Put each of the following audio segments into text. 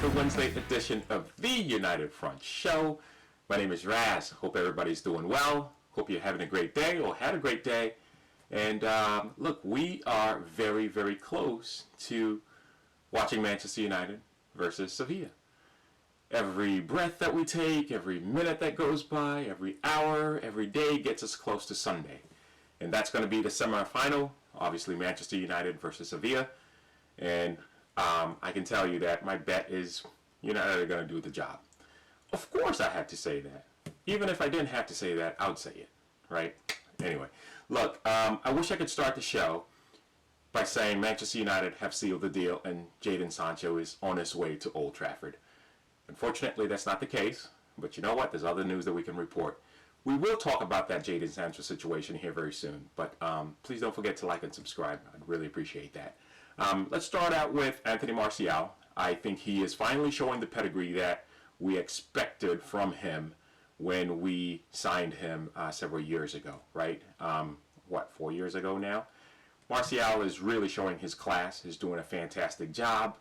another Wednesday edition of the United Front Show. My name is Raz. Hope everybody's doing well. Hope you're having a great day or had a great day. And look, we are very, very close to watching Manchester United versus Sevilla. Every breath that we take, every minute that goes by, every hour, every day gets us close to Sunday. And that's going to be the semi-final, obviously Manchester United versus Sevilla. And I can tell you that my bet is United are going to do the job. Of course I had to say that. Even if I didn't have to say that, I would say it, right? Anyway, look, I wish I could start the show by saying Manchester United have sealed the deal and Jadon Sancho is on his way to Old Trafford. Unfortunately, that's not the case, but you know what? There's other news that we can report. We will talk about that Jadon Sancho situation here very soon, but please don't forget to like and subscribe. I'd really appreciate that. Let's start out with Anthony Martial. I think he is finally showing the pedigree that we expected from him when we signed him several years ago, right? 4 years ago now? Martial is really showing his class. He's doing a fantastic job.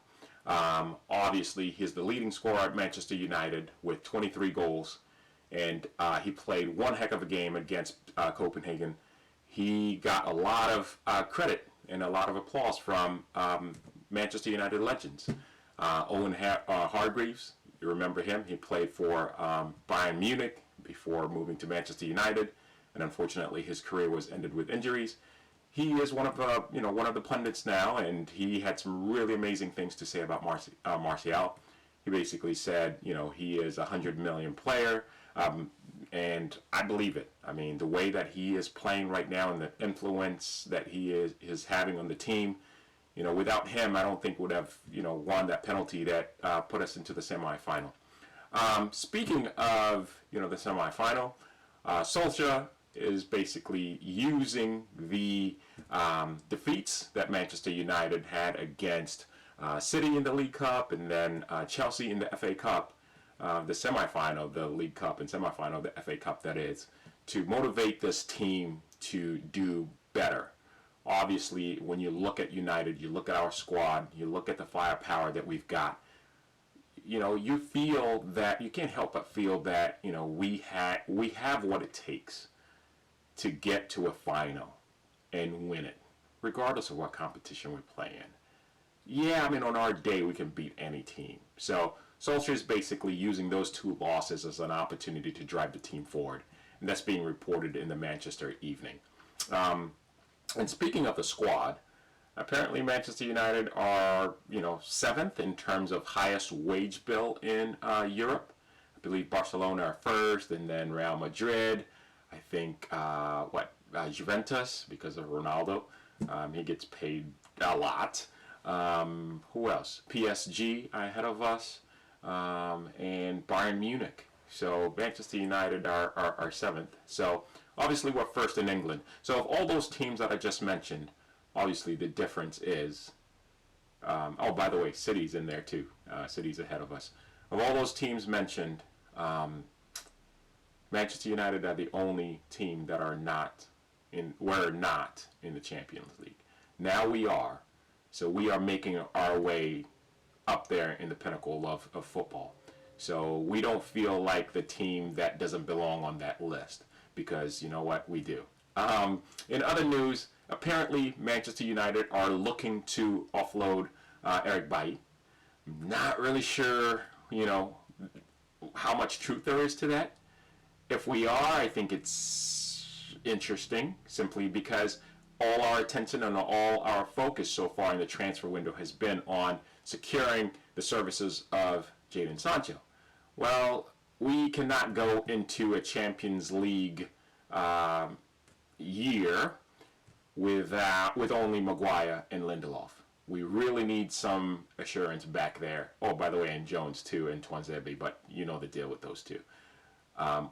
Obviously, he's the leading scorer at Manchester United with 23 goals, and he played one heck of a game against Copenhagen. He got a lot of credit and a lot of applause from Manchester United legends. Owen Hargreaves, you remember him? He played for Bayern Munich before moving to Manchester United, and unfortunately his career was ended with injuries. He is one of the pundits now, and he had some really amazing things to say about Martial. He basically said, he is a 100 million player, and I believe it. I mean, the way that he is playing right now and the influence that he is having on the team, without him, I don't think would have, won that penalty that put us into the semifinal. Speaking of, the semifinal, Solskjaer is basically using the defeats that Manchester United had against City in the League Cup and then Chelsea in the FA Cup, the semifinal, the League Cup and semifinal, the FA Cup that is, to motivate this team to do better. Obviously, when you look at United, you look at our squad, you look at the firepower that we've got, you feel that, you can't help but feel that, we have what it takes to get to a final and win it, regardless of what competition we play in. Yeah, I mean, on our day, we can beat any team. So Solskjaer is basically using those two losses as an opportunity to drive the team forward. And that's being reported in the Manchester Evening. And speaking of the squad, apparently Manchester United are, 7th in terms of highest wage bill in Europe. I believe Barcelona are first, and then Real Madrid. I think, Juventus, because of Ronaldo. He gets paid a lot. Who else? PSG ahead of us, and Bayern Munich. So Manchester United are 7th. So obviously we're first in England. So of all those teams that I just mentioned, obviously the difference is, by the way, City's in there too. City's ahead of us. Of all those teams mentioned, Manchester United are the only team that were not in the Champions League. Now we are. So we are making our way up there in the pinnacle of football. So we don't feel like the team that doesn't belong on that list, because you know what, we do. In other news, apparently Manchester United are looking to offload Eric Bailly. Not really sure, how much truth there is to that. If we are, I think it's interesting, simply because all our attention and all our focus so far in the transfer window has been on securing the services of Jadon Sancho. Well, we cannot go into a Champions League year with only Maguire and Lindelof. We really need some assurance back there. Oh, by the way, and Jones too, and Tuanzebe, but you know the deal with those two.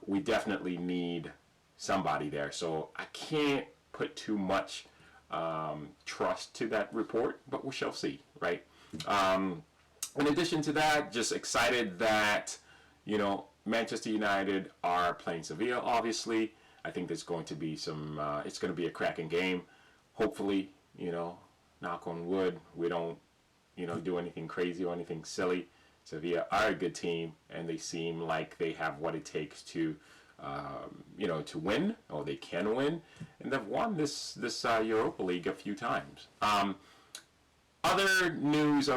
We definitely need somebody there. So I can't put too much trust to that report, but we shall see, right? In addition to that, just excited that, Manchester United are playing Sevilla, obviously. I think there's going to be it's going to be a cracking game. Hopefully, knock on wood, we don't, do anything crazy or anything silly Sevilla are a good team, and they seem like they have what it takes to, to win, or they can win, and they've won this Europa League a few times. Other news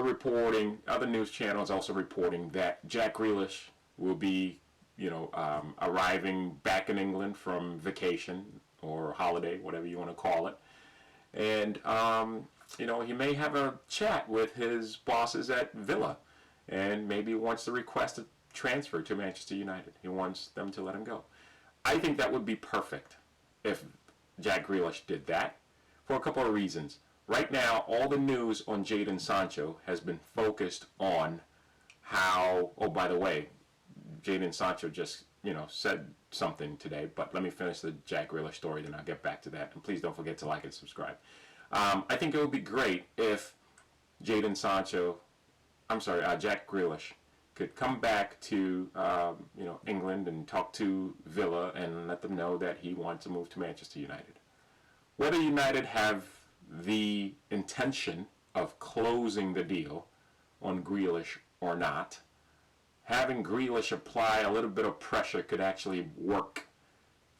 channels also reporting that Jack Grealish will be, arriving back in England from vacation or holiday, whatever you want to call it, and he may have a chat with his bosses at Villa, and maybe wants to request a transfer to Manchester United. He wants them to let him go. I think that would be perfect if Jack Grealish did that, for a couple of reasons. Right now, all the news on Jadon Sancho has been focused on how, oh, by the way, Jadon Sancho just, said something today, but let me finish the Jack Grealish story, then I'll get back to that. And please don't forget to like and subscribe. I think it would be great if Jack Grealish could come back to, England and talk to Villa and let them know that he wants to move to Manchester United. Whether United have the intention of closing the deal on Grealish or not, having Grealish apply a little bit of pressure could actually work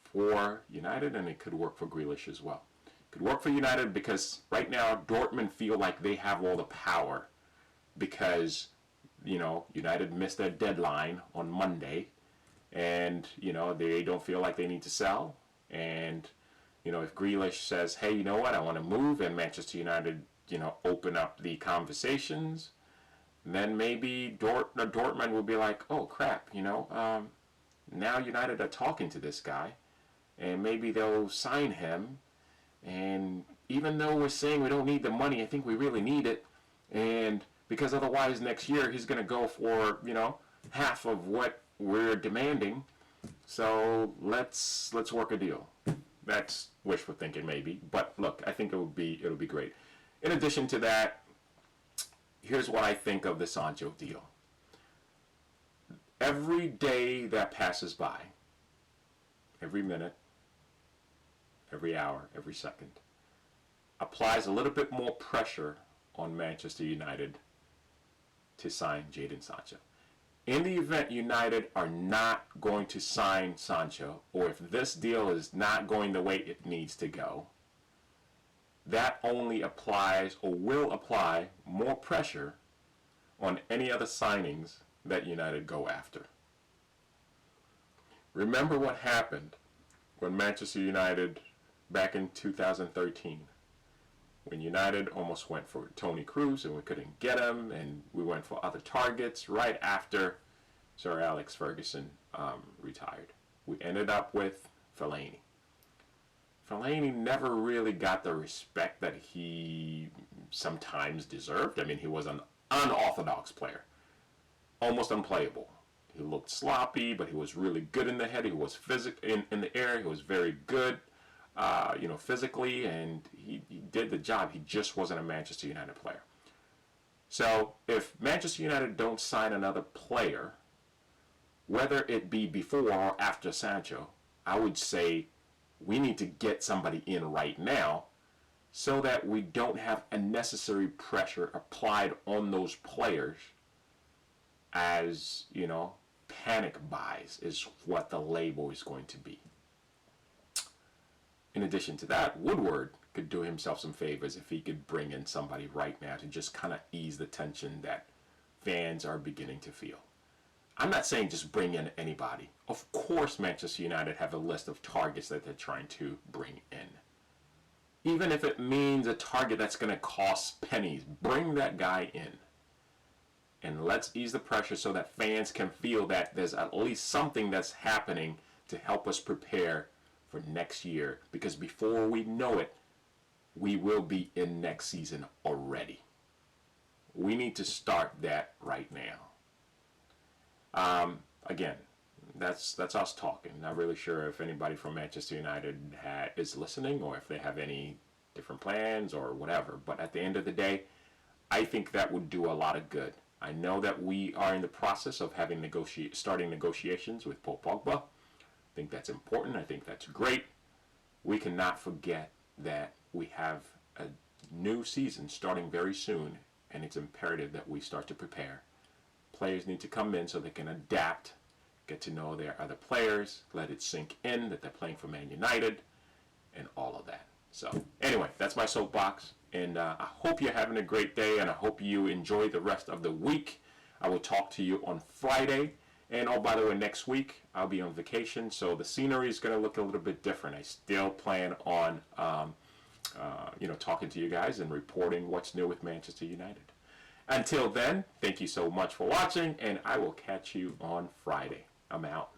for United, and it could work for Grealish as well. It could work for United because right now Dortmund feel like they have all the power because, United missed their deadline on Monday, and, they don't feel like they need to sell. And if Grealish says, hey, you know what, I want to move, and Manchester United, open up the conversations, then maybe Dortmund will be like, oh, crap, now United are talking to this guy, and maybe they'll sign him. And even though we're saying we don't need the money, I think we really need it. And because otherwise next year he's going to go for, half of what we're demanding. So let's work a deal. That's wishful thinking maybe, but look, I think it'll be great. In addition to that, here's what I think of the Sancho deal. Every day that passes by, every minute, every hour, every second, applies a little bit more pressure on Manchester United to sign Jadon Sancho. In the event United are not going to sign Sancho, or if this deal is not going the way it needs to go, that only applies or will apply more pressure on any other signings that United go after. Remember what happened when Manchester United, back in 2013, when United almost went for Toni Kroos and we couldn't get him, and we went for other targets right after Sir Alex Ferguson retired. We ended up with Fellaini. Fellaini never really got the respect that he sometimes deserved. I mean, he was an unorthodox player, almost unplayable. He looked sloppy, but he was really good in the head. He was in the air. He was very good, physically, and he did the job. He just wasn't a Manchester United player. So if Manchester United don't sign another player, whether it be before or after Sancho, I would say we need to get somebody in right now so that we don't have unnecessary pressure applied on those players as, panic buys is what the label is going to be. In addition to that, Woodward could do himself some favors if he could bring in somebody right now to just kind of ease the tension that fans are beginning to feel. I'm not saying just bring in anybody. Of course, Manchester United have a list of targets that they're trying to bring in. Even if it means a target that's going to cost pennies, bring that guy in. And let's ease the pressure so that fans can feel that there's at least something that's happening to help us prepare for next year. Because before we know it, we will be in next season already. We need to start that right now. Again, that's us talking. Not really sure if anybody from Manchester United is listening, or if they have any different plans or whatever. But at the end of the day, I think that would do a lot of good. I know that we are in the process of starting negotiations with Paul Pogba. I think that's important. I think that's great. We cannot forget that we have a new season starting very soon, and it's imperative that we start to prepare. players need to come in so they can adapt, get to know their other players, let it sink in that they're playing for Man United, and all of that. So anyway, that's my soapbox, and I hope you're having a great day, and I hope you enjoy the rest of the week. I will talk to you on Friday, and oh, by the way, next week I'll be on vacation, so the scenery is going to look a little bit different. I still plan on talking to you guys and reporting what's new with Manchester United. Until then, thank you so much for watching, and I will catch you on Friday. I'm out.